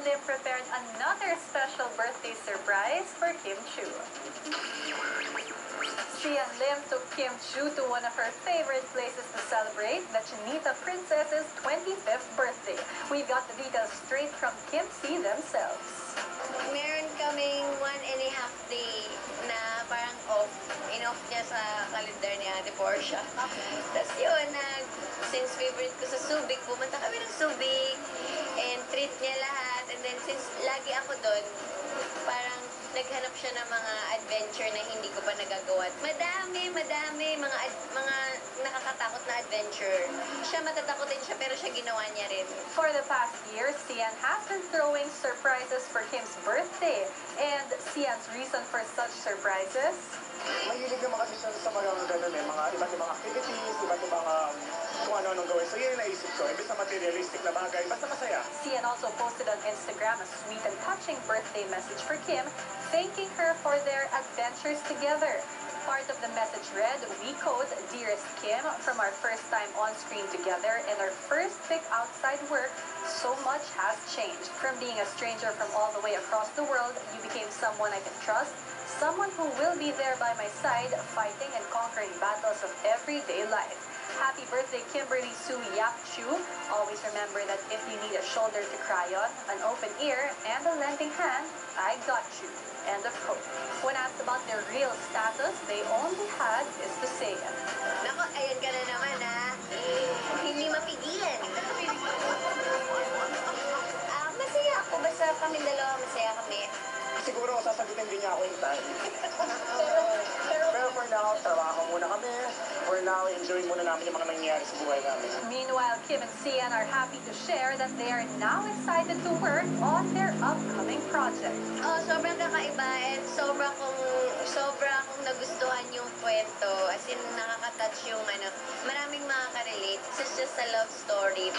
Lim prepared another special birthday surprise for Kim Chu. Sian Lim took Kim Chu to one of her favorite places to celebrate the Chinita Princess's 25th birthday. We got the details straight from Kim C themselves. Meron kaming 1.5 day na parang off. In-off niya sa kalendar ni Ate Portia. Tapos yun, since favorite ko sa Subic, pumunta kami ng Subic and treat niya lahat. And then since lagi ako doon, parang naghanap siya ng mga adventure na hindi ko pa nagagawa. Madami, mga nakakatakot na adventure. Siya matatakotin siya pero siya ginawa niya rin. For the past year, Sian has been throwing surprises for Kim's birthday. And Sian's reason for such surprises? Mahilig naman kasi siya sa mga ganun mga iba't ibang activities, iba't ibang kung ano-anong gawin. So yun yung naisip ko, imbes na materialistic na bagay, basta masaya. Sian also posted on Instagram a sweet and touching birthday message for Kim, thanking her for their adventures together. Part of the message read, "We quote, Dearest Kim, from our first time on screen together and our first pic outside work, so much has changed. From being a stranger from all the way across the world, you became someone I can trust, someone who will be there by my side, fighting and conquering battles of everyday life. Happy birthday, Kimberly Sue Yap Chu. Always remember that if you need a shoulder to cry on, an open ear, and a lending hand, I got you." End of quote. When asked about their real status, they only had is to say it. Nako, ayan ka na naman hindi mapigilan. Masaya ako. Basta kami dalawa, masaya kami. Siguro sasagutin din niya ako in time. Pero for now, trabaho muna kami. For now, enjoy muna namin yung mga nangyayari sa buhay namin. Meanwhile, Kim and Sian are happy to share that they are now excited to work on their upcoming project. Oh, sobrang kakaiba and sobra kong nagustuhan yung kwento. As in, nakaka-touch yung maraming makaka-relate. It's just a love story.